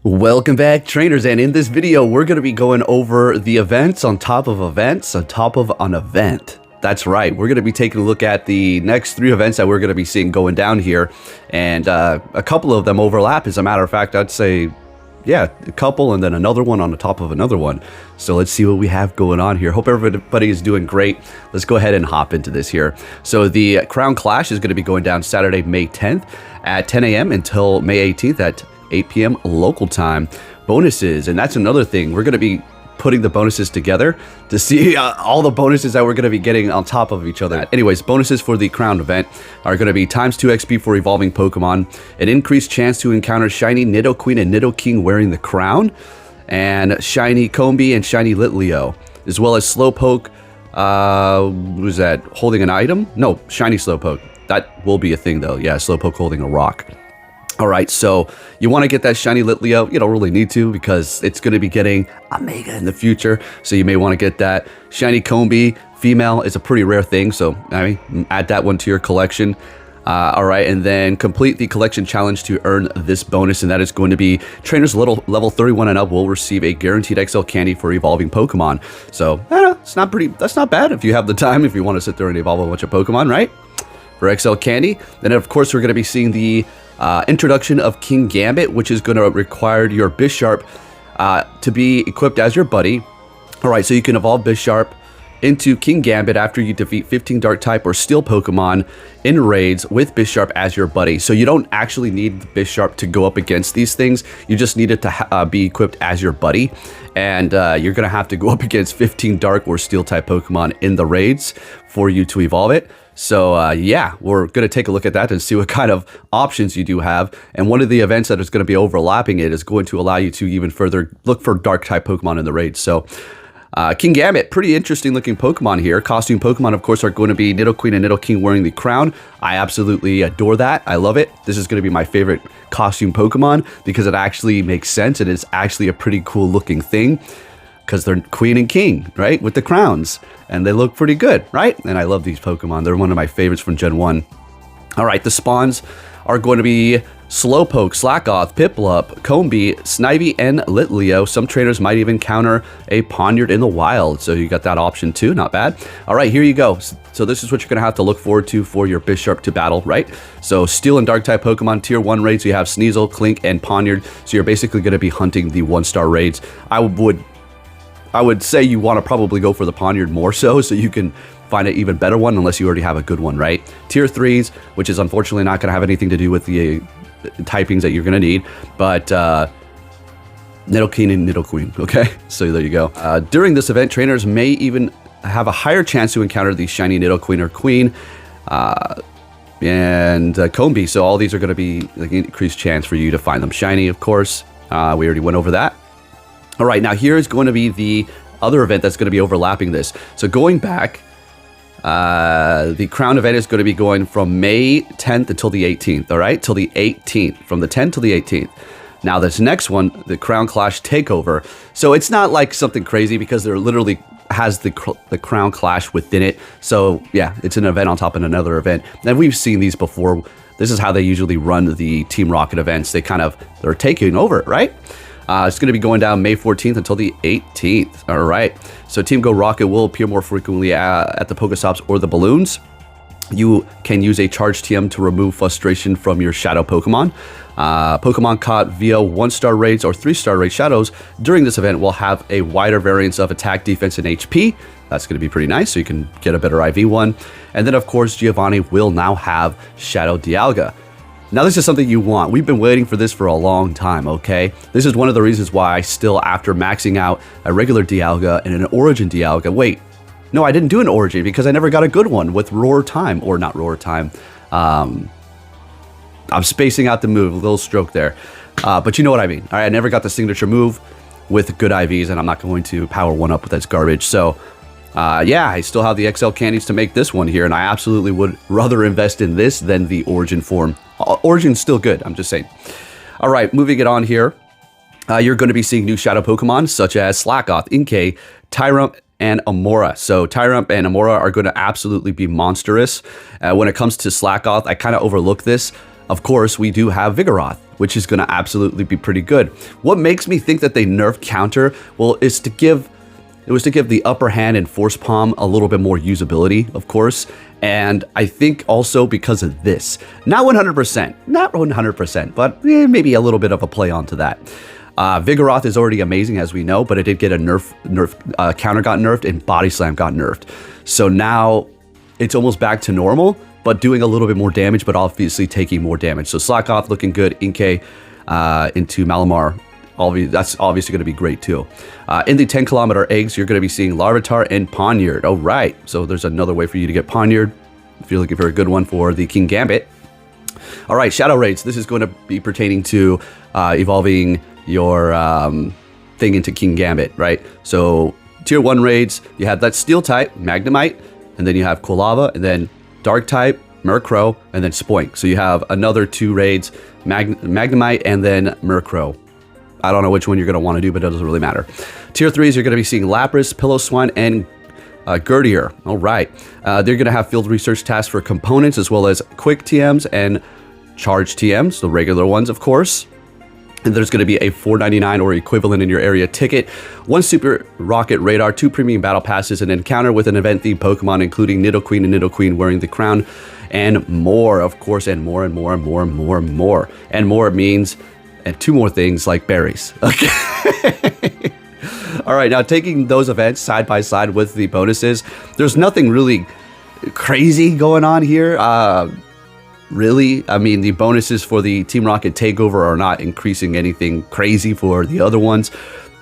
Welcome back, trainers, and in this video we're going to be going over the events on top of events on top of an event. That's right, we're going to be taking a look at the next 3 events that we're going to be seeing going down here, and a couple of them overlap. As a matter of fact, I'd say, yeah, a couple and then another one on the top of another one. So let's see what we have going on here. Hope everybody is doing great. Let's go ahead and hop into this here. So the Crown Clash is going to be going down Saturday, May 10th at 10 a.m. until May 18th at 8 p.m. local time. Bonuses, and that's another thing. We're going to be putting the bonuses together to see all the bonuses that we're going to be getting on top of each other. Anyways, bonuses for the Crown event are going to be times 2 XP for evolving Pokemon, an increased chance to encounter shiny Nidoqueen and Nidoking wearing the crown, and shiny Combee and shiny Litleo, as well as Slowpoke. Was that holding an item? No, shiny Slowpoke. That will be a thing though. Yeah, Slowpoke holding a rock. All right, so you want to get that shiny Litleo. You don't really need to because it's going to be getting a Mega in the future. So you may want to get that. Shiny Combee, female, is a pretty rare thing. So I mean, add that one to your collection. All right, and then complete the collection challenge to earn this bonus. And that is going to be trainers level 31 and up will receive a guaranteed XL candy for evolving Pokemon. So I don't know, that's not bad if you have the time, if you want to sit there and evolve a bunch of Pokemon, right? For XL candy. Then of course, we're going to be seeing the introduction of Kingambit, which is going to require your Bisharp to be equipped as your buddy. All right, so you can evolve Bisharp into Kingambit after you defeat 15 Dark-type or Steel Pokemon in raids with Bisharp as your buddy. So you don't actually need Bisharp to go up against these things. You just need it to be equipped as your buddy. And you're going to have to go up against 15 Dark or Steel-type Pokemon in the raids for you to evolve it. So yeah, we're going to take a look at that and see what kind of options you do have. And one of the events that is going to be overlapping it is going to allow you to even further look for Dark-type Pokemon in the raids. So Kingambit, pretty interesting looking Pokemon here. Costume Pokemon, of course, are going to be Nidoqueen and Nidoking wearing the crown. I absolutely adore that. I love it. This is going to be my favorite costume Pokemon because it actually makes sense. It is actually a pretty cool looking thing because they're Queen and King, right? With the crowns. And they look pretty good, right? And I love these Pokemon. They're one of my favorites from Gen 1. All right, the spawns are going to be Slowpoke, Slackoth, Piplup, Combee, Snivy, and Litleo. Some trainers might even counter a Ponyard in the wild, so you got that option too, not bad. All right, here you go. So this is what you're going to have to look forward to for your Bisharp to battle, right? So Steel and Dark-type Pokemon, Tier 1 raids, you have Sneasel, Clink, and Ponyard. So you're basically going to be hunting the 1-star raids. I would say you want to probably go for the Ponyard more so you can find an even better one unless you already have a good one, right? Tier 3s, which is unfortunately not going to have anything to do with the typings that you're going to need, but Nidoking and Nidoqueen, okay? So there you go. During this event, trainers may even have a higher chance to encounter the shiny Nidoqueen or Queen and Combee. So all these are going to be like an increased chance for you to find them shiny, of course. We already went over that. All right, now here is going to be the other event that's going to be overlapping this. So going back, the Crown event is going to be going from May 10th until the 18th, all right? Till the 18th, from the 10th to the 18th. Now this next one, the Crown Clash Takeover. So it's not like something crazy because there literally has the Crown Clash within it. So yeah, it's an event on top of another event. And we've seen these before. This is how they usually run the Team Rocket events. They're taking over, right? It's going to be going down May 14th until the 18th. All right. So Team Go Rocket will appear more frequently at the Pokestops or the balloons. You can use a Charge TM to remove frustration from your Shadow Pokemon. Pokemon caught via 1-star raids or 3-star raid shadows during this event will have a wider variance of attack, defense, and HP. That's going to be pretty nice, so you can get a better IV one. And then, of course, Giovanni will now have Shadow Dialga. Now, this is something you want. We've been waiting for this for a long time, okay? This is one of the reasons why I still, after maxing out a regular Dialga and an Origin Dialga... Wait, no, I didn't do an Origin because I never got a good one with Roar Time. Or not Roar Time. I'm spacing out the move, a little stroke there. But you know what I mean. All right, I never got the signature move with good IVs, and I'm not going to power one up with that garbage. So, yeah, I still have the XL candies to make this one here, and I absolutely would rather invest in this than the Origin form. Origin's still good, I'm just saying. All right, moving it on here. You're going to be seeing new Shadow Pokemon, such as Slackoth, Inkay, Tyrump, and Amora. So Tyrump and Amora are going to absolutely be monstrous. When it comes to Slackoth, I kind of overlook this. Of course, we do have Vigoroth. which is going to absolutely be pretty good. What makes me think that they nerfed counter, well, is to give the upper hand and force palm a little bit more usability, of course. And I think also because of this, not 100%, but maybe a little bit of a play onto that. Vigoroth is already amazing, as we know, but it did get a counter got nerfed and Body Slam got nerfed. So now it's almost back to normal, but doing a little bit more damage, but obviously taking more damage. So Slack Off looking good. Inkay into Malamar. That's obviously going to be great too. In the 10-kilometer eggs, you're going to be seeing Larvitar and Poniard. All right, so there's another way for you to get Poniard if you're looking for a good one for the Kingambit. All right, Shadow Raids. This is going to be pertaining to evolving your thing into Kingambit, right? So Tier 1 raids, you have that Steel type, Magnemite, and then you have Quilava, and then Dark type, Murkrow, and then Spoink. So you have another 2 raids, Magnemite, and then Murkrow. I don't know which one you're going to want to do, but it doesn't really matter. Tier 3s, you're going to be seeing Lapras, Pillow and Gertier. All right. They're going to have field research tasks for components as well as quick TMs and charge TMs, the regular ones, of course. And there's going to be a $4.99 or equivalent in your area ticket, 1 Super Rocket Radar, 2 Premium Battle Passes, an encounter with an event-themed Pokemon, including Nidoqueen and Nidoqueen wearing the crown, and more, of course, and more and more and more and more and more. And more means, and 2 more things like berries. Okay. All right, now taking those events side by side with the bonuses, there's nothing really crazy going on here. Really, I mean, the bonuses for the Team Rocket Takeover are not increasing anything crazy for the other ones,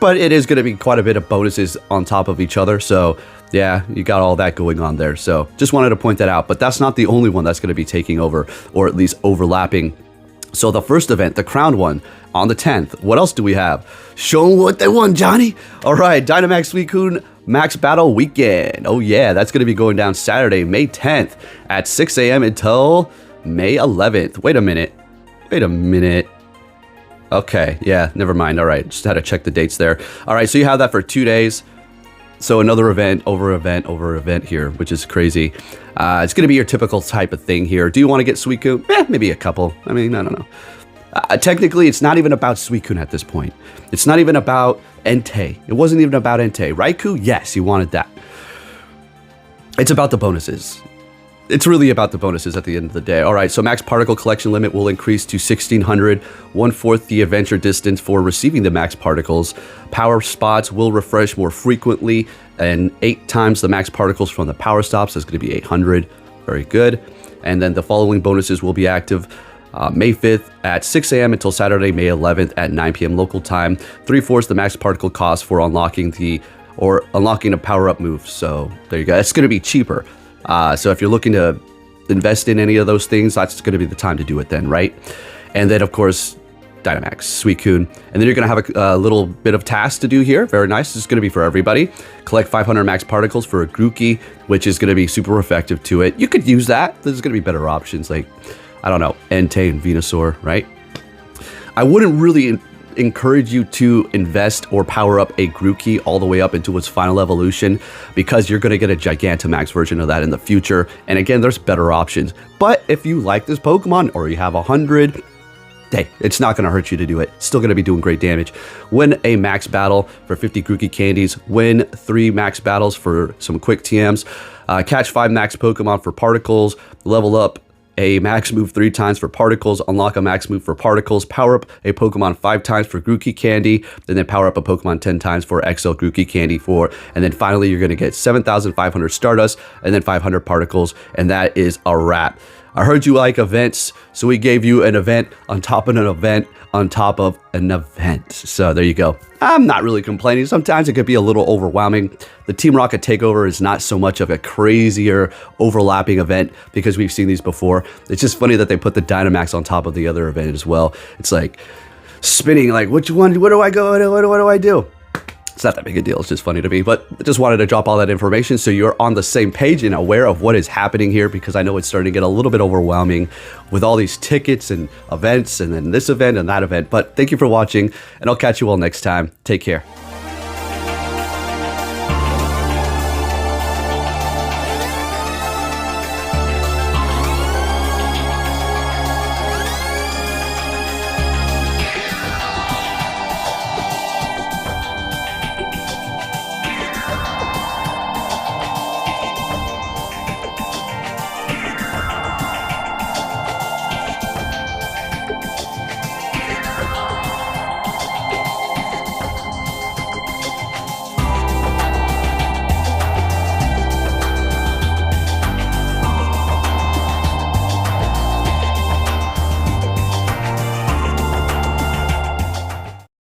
but it is going to be quite a bit of bonuses on top of each other. So yeah, you got all that going on there. So just wanted to point that out, but that's not the only one that's going to be taking over, or at least overlapping. So the first event, the crowned one, on the 10th. What else do we have? Show them what they want, Johnny. All right, Dynamax Suicune Max Battle Weekend. Oh yeah, that's going to be going down Saturday, May 10th at 6 a.m. until May 11th. Wait a minute. Okay, yeah, never mind. All right, just had to check the dates there. All right, so you have that for 2 days. So another event over event here, which is crazy. It's going to be your typical type of thing here. Do you want to get Suicune? Maybe a couple. I mean, I don't know. Technically, it's not even about Suicune at this point. It's not even about Entei. It wasn't even about Entei. Raikou, yes, you wanted that. It's about the bonuses. It's really about the bonuses at the end of the day. All right, so max particle collection limit will increase to 1,600, 1/4 the adventure distance for receiving the max particles. Power spots will refresh more frequently, and 8 times the max particles from the power stops. That's going to be 800. Very good. And then the following bonuses will be active May 5th at 6 a.m. until Saturday, May 11th at 9 p.m. local time. 3/4 the max particle cost for unlocking a power-up move. So there you go. It's going to be cheaper. So if you're looking to invest in any of those things, that's going to be the time to do it then, right? And then, of course, Dynamax Suicune. And then you're going to have a little bit of tasks to do here. Very nice. This is going to be for everybody. Collect 500 max particles for a Grookey, which is going to be super effective to it. You could use that. There's going to be better options like, I don't know, Entei and Venusaur, right? I wouldn't really encourage you to invest or power up a Grookey all the way up into its final evolution, because you're going to get a Gigantamax version of that in the future. And again, there's better options. But if you like this Pokemon, or you have 100, hey, it's not going to hurt you to do it. It's still going to be doing great damage. Win a max battle for 50 Grookey candies. Win 3 max battles for some quick TMs. Catch 5 max Pokemon for particles. Level up a max move 3 times for particles, unlock a max move for particles, power up a Pokemon 5 times for Grookey candy, and then power up a Pokemon 10 times for XL Grookey candy and then finally you're going to get 7,500 Stardust and then 500 particles, and that is a wrap. I heard you like events, so we gave you an event on top of an event on top of an event. So there you go. I'm not really complaining. Sometimes it could be a little overwhelming. The Team Rocket Takeover is not so much of a crazier overlapping event because we've seen these before. It's just funny that they put the Dynamax on top of the other event as well. It's like spinning, like, which one, where do I go, what do I do? It's not that big a deal. It's just funny to me, but I just wanted to drop all that information so you're on the same page and aware of what is happening here, because I know it's starting to get a little bit overwhelming with all these tickets and events and then this event and that event. But thank you for watching, and I'll catch you all next time. Take care.